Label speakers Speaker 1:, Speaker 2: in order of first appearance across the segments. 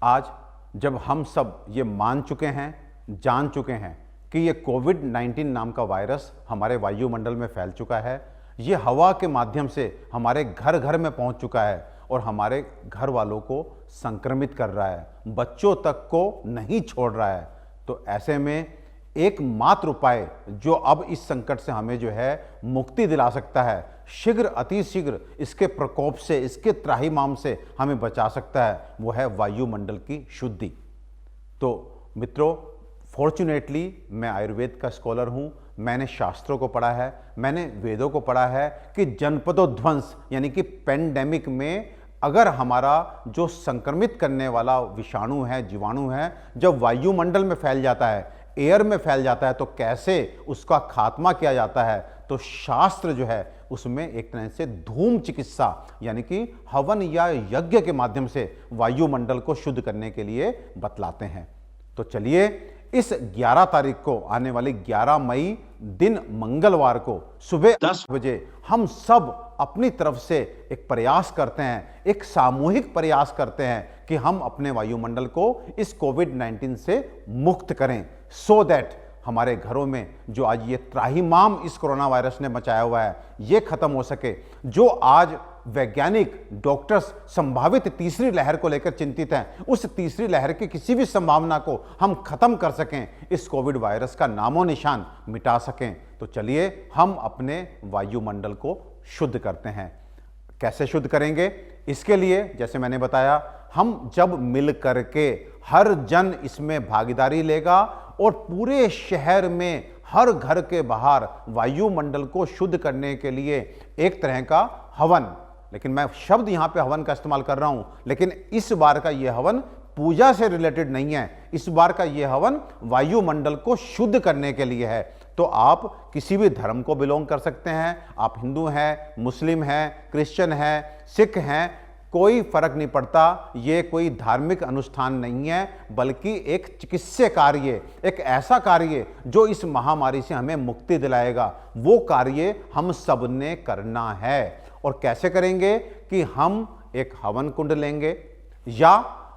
Speaker 1: आज जब हम सब ये मान चुके हैं, जान चुके हैं कि ये कोविड-19 नाम का वायरस हमारे वायुमंडल में फैल चुका है, ये हवा के माध्यम से हमारे घर घर में पहुंच चुका है और हमारे घर वालों को संक्रमित कर रहा है, बच्चों तक को नहीं छोड़ रहा है। तो ऐसे में एकमात्र उपाय जो अब इस संकट से हमें जो है मुक्ति दिला सकता है, शीघ्र अतिशीघ्र इसके प्रकोप से, इसके त्राहिमाम से हमें बचा सकता है, वो है वायुमंडल की शुद्धि। तो मित्रों, फॉर्चुनेटली मैं आयुर्वेद का स्कॉलर हूँ, मैंने शास्त्रों को पढ़ा है, मैंने वेदों को पढ़ा है कि जनपदोध्वंस यानी कि पेंडेमिक में अगर हमारा जो संक्रमित करने वाला विषाणु है, जीवाणु है, जब वायुमंडल में फैल जाता है, एयर में फैल जाता है, तो कैसे उसका खात्मा किया जाता है। तो शास्त्र जो है उसमें एक तरह से धूम चिकित्सा यानी कि हवन या यज्ञ के माध्यम से वायुमंडल को शुद्ध करने के लिए बतलाते हैं। तो चलिए इस 11 तारीख को, आने वाली 11 मई दिन मंगलवार को सुबह 10 बजे हम सब अपनी तरफ से एक प्रयास करते हैं, एक सामूहिक प्रयास करते हैं कि हम अपने वायुमंडल को इस कोविड-19 से मुक्त करें, सो दैट हमारे घरों में जो आज ये त्राहिमाम इस कोरोना वायरस ने मचाया हुआ है ये खत्म हो सके। जो आज वैज्ञानिक डॉक्टर्स संभावित तीसरी लहर को लेकर चिंतित हैं, उस तीसरी लहर की किसी भी संभावना को हम खत्म कर सकें, इस कोविड वायरस का नामो निशान मिटा सकें। तो चलिए हम अपने वायुमंडल को शुद्ध करते हैं। कैसे शुद्ध करेंगे? इसके लिए जैसे मैंने बताया, हम जब मिल करके हर जन इसमें भागीदारी लेगा और पूरे शहर में हर घर के बाहर वायुमंडल को शुद्ध करने के लिए एक तरह का हवन, लेकिन मैं शब्द यहां पे हवन का इस्तेमाल कर रहा हूं, लेकिन इस बार का यह हवन पूजा से रिलेटेड नहीं है। इस बार का यह हवन वायुमंडल को शुद्ध करने के लिए है। तो आप किसी भी धर्म को बिलोंग कर सकते हैं, आप हिंदू हैं, मुस्लिम हैं, क्रिश्चियन हैं, सिख हैं, कोई फर्क नहीं पड़ता। ये कोई धार्मिक अनुष्ठान नहीं है, बल्कि एक चिकित्सीय कार्य, एक ऐसा कार्य जो इस महामारी से हमें मुक्ति दिलाएगा। वो कार्य हम सब ने करना है। और कैसे करेंगे कि हम एक हवन कुंड लेंगे, या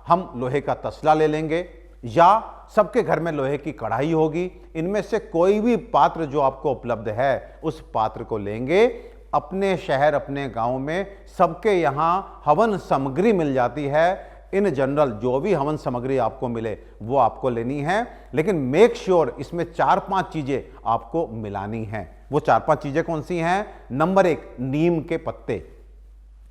Speaker 1: हम लोहे का तसला ले लेंगे, या सबके घर में लोहे की कढ़ाई होगी। इनमें से कोई भी पात्र जो आपको उपलब्ध है उस पात्र को लेंगे। अपने शहर, अपने गांव में सबके यहां हवन सामग्री मिल जाती है। इन जनरल जो भी हवन सामग्री आपको मिले वो आपको लेनी है, लेकिन मेक श्योर इसमें 4-5 चीजें आपको मिलानी हैं। वो 4-5 चीजें कौन सी हैं? नंबर 1, नीम के पत्ते।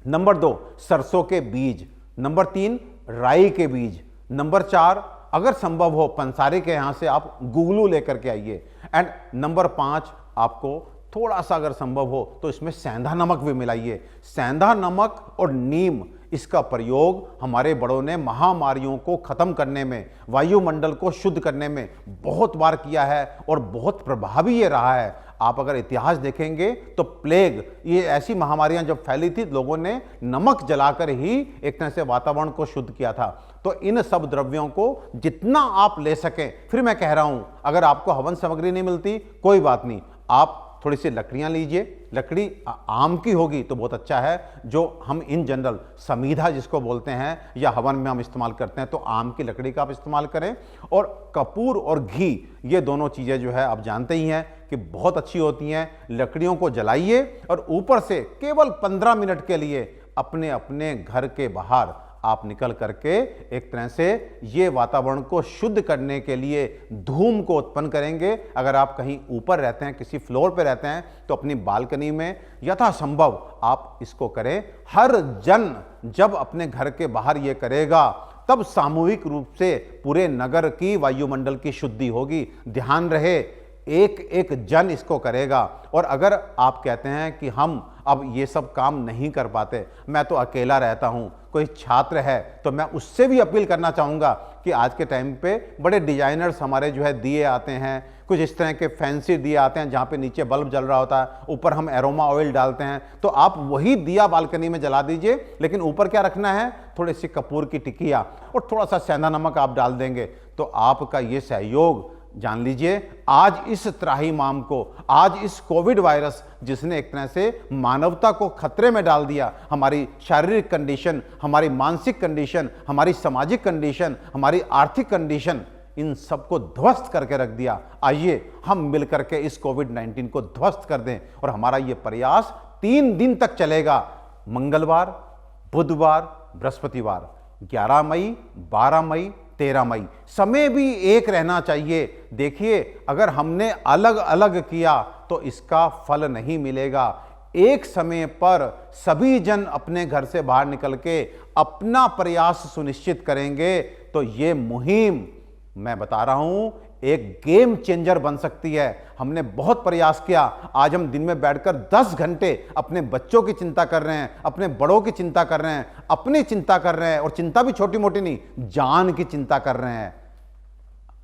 Speaker 1: नंबर 2, सरसों के बीज। नंबर 3, राई के बीज। नंबर 4, अगर संभव हो पंसारी के यहां से आप गुगलू लेकर के आइए। एंड नंबर 5, आपको थोड़ा सा अगर संभव हो तो इसमें सेंधा नमक भी मिलाइए। सेंधा नमक और नीम, इसका प्रयोग हमारे बड़ों ने महामारियों को खत्म करने में, वायुमंडल को शुद्ध करने में बहुत बार किया है और बहुत प्रभावी ये रहा है। आप अगर इतिहास देखेंगे तो प्लेग, ये ऐसी महामारियां जब फैली थी, लोगों ने नमक जलाकर ही एक तरह से वातावरण को शुद्ध किया था। तो इन सब द्रव्यों को जितना आप ले सकें, फिर मैं कह रहा हूं, अगर आपको हवन सामग्री नहीं मिलती कोई बात नहीं, आप थोड़ी सी लकड़ियां लीजिए। लकड़ी आम की होगी तो बहुत अच्छा है, जो हम इन जनरल समीधा जिसको बोलते हैं या हवन में हम इस्तेमाल करते हैं, तो आम की लकड़ी का आप इस्तेमाल करें। और कपूर और घी, ये दोनों चीज़ें जो है आप जानते ही हैं कि बहुत अच्छी होती हैं। लकड़ियों को जलाइए और ऊपर से केवल 15 मिनट के लिए अपने अपने घर के बाहर आप निकल करके एक तरह से ये वातावरण को शुद्ध करने के लिए धूम को उत्पन्न करेंगे। अगर आप कहीं ऊपर रहते हैं, किसी फ्लोर पे रहते हैं, तो अपनी बालकनी में यथासंभव आप इसको करें। हर जन जब अपने घर के बाहर ये करेगा तब सामूहिक रूप से पूरे नगर की वायुमंडल की शुद्धि होगी। ध्यान रहे, एक एक जन इसको करेगा। और अगर आप कहते हैं कि हम अब ये सब काम नहीं कर पाते, मैं तो अकेला रहता हूं, कोई छात्र है, तो मैं उससे भी अपील करना चाहूँगा कि आज के टाइम पे बड़े डिजाइनर्स हमारे जो है दिए आते हैं, कुछ इस तरह के फैंसी दिए आते हैं जहाँ पे नीचे बल्ब जल रहा होता है, ऊपर हम एरोमा ऑयल डालते हैं। तो आप वही दिया बालकनी में जला दीजिए, लेकिन ऊपर क्या रखना है? थोड़ी सी कपूर की टिकिया और थोड़ा सा सेंधा नमक आप डाल देंगे, तो आपका ये सहयोग जान लीजिए, आज इस त्राहिमाम को, आज इस कोविड वायरस जिसने एक तरह से मानवता को खतरे में डाल दिया, हमारी शारीरिक कंडीशन, हमारी मानसिक कंडीशन, हमारी सामाजिक कंडीशन, हमारी आर्थिक कंडीशन, इन सबको ध्वस्त करके रख दिया। आइए हम मिलकर के इस कोविड-19 को ध्वस्त कर दें। और हमारा ये प्रयास 3 दिन तक चलेगा, मंगलवार, बुधवार, बृहस्पतिवार, 11 मई, 12 मई, 13 मई। समय भी एक रहना चाहिए। देखिए, अगर हमने अलग अलग किया तो इसका फल नहीं मिलेगा। एक समय पर सभी जन अपने घर से बाहर निकल के अपना प्रयास सुनिश्चित करेंगे तो ये मुहिम, मैं बता रहा हूं, एक गेम चेंजर बन सकती है। हमने बहुत प्रयास किया। आज हम दिन में बैठकर 10 घंटे अपने बच्चों की चिंता कर रहे हैं, अपने बड़ों की चिंता कर रहे हैं, अपनी चिंता कर रहे हैं, और चिंता भी छोटी मोटी नहीं, जान की चिंता कर रहे हैं।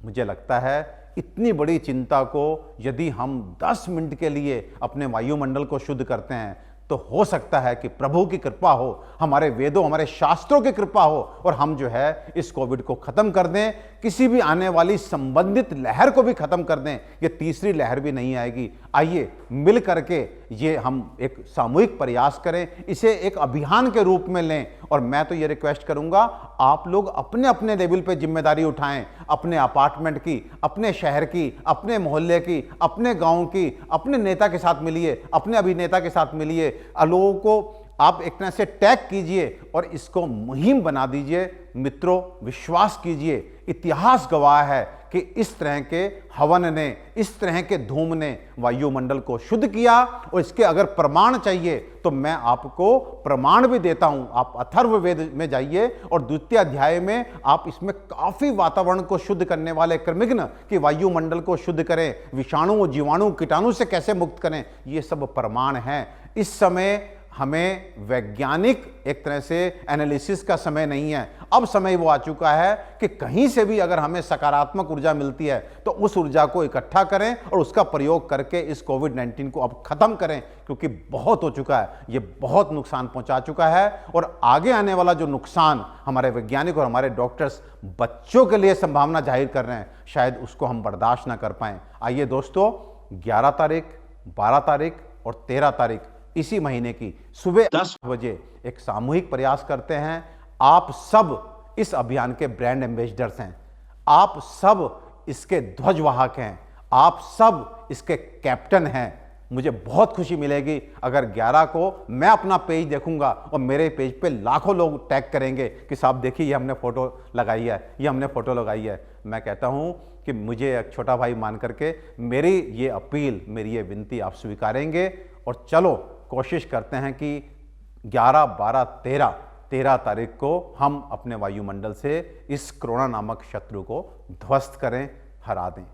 Speaker 1: मुझे लगता है इतनी बड़ी चिंता को यदि हम 10 मिनट के लिए अपने वायुमंडल को शुद्ध करते हैं तो हो सकता है कि प्रभु की कृपा हो, हमारे वेदों, हमारे शास्त्रों की कृपा हो, और हम जो है इस कोविड को खत्म कर दें, किसी भी आने वाली संबंधित लहर को भी खत्म कर दें। ये तीसरी लहर भी नहीं आएगी। आइए मिल करके ये हम एक सामूहिक प्रयास करें, इसे एक अभियान के रूप में लें। और मैं तो ये रिक्वेस्ट करूंगा, आप लोग अपने अपने लेवल पे जिम्मेदारी उठाएं, अपने अपार्टमेंट की, अपने शहर की, अपने मोहल्ले की, अपने गांव की, अपने नेता के साथ मिलिए, अपने अभिनेता के साथ मिलिए, लोगों को आप एक तरह से टैग कीजिए और इसको मुहिम बना दीजिए। मित्रों, विश्वास कीजिए, इतिहास गवाह है कि इस तरह के हवन ने, इस तरह के धूम ने वायुमंडल को शुद्ध किया। और इसके अगर प्रमाण चाहिए तो मैं आपको प्रमाण भी देता हूं। आप अथर्ववेद में जाइए और द्वितीय अध्याय में आप इसमें काफी वातावरण को शुद्ध करने वाले क्रमिघ्न कि वायुमंडल को शुद्ध करें, विषाणु, जीवाणु, कीटाणु से कैसे मुक्त करें, ये सब प्रमाण हैं। इस समय हमें वैज्ञानिक एक तरह से एनालिसिस का समय नहीं है। अब समय वो आ चुका है कि कहीं से भी अगर हमें सकारात्मक ऊर्जा मिलती है तो उस ऊर्जा को इकट्ठा करें और उसका प्रयोग करके इस कोविड-19 को अब खत्म करें, क्योंकि बहुत हो चुका है, ये बहुत नुकसान पहुंचा चुका है। और आगे आने वाला जो नुकसान हमारे वैज्ञानिक और हमारे डॉक्टर्स बच्चों के लिए संभावना जाहिर कर रहे हैं, शायद उसको हम बर्दाश्त ना कर पाएं। आइए दोस्तों, 11 तारीख, 12 तारीख और 13 तारीख इसी महीने की सुबह 10 बजे एक सामूहिक प्रयास करते हैं। आप सब इस अभियान के ब्रांड एम्बेसडर्स हैं, आप सब इसके ध्वजवाहक हैं, आप सब इसके कैप्टन हैं। मुझे बहुत खुशी मिलेगी अगर 11 को मैं अपना पेज देखूंगा और मेरे पेज पे लाखों लोग टैग करेंगे कि साहब देखिए ये हमने फोटो लगाई है, ये हमने फोटो लगाई है। मैं कहता हूं कि मुझे एक छोटा भाई मान करके मेरी ये अपील, मेरी ये विनती आप स्वीकारेंगे। और चलो कोशिश करते हैं कि 11, 12, 13 तारीख को हम अपने वायुमंडल से इस कोरोना नामक शत्रु को ध्वस्त करें, हरा दें।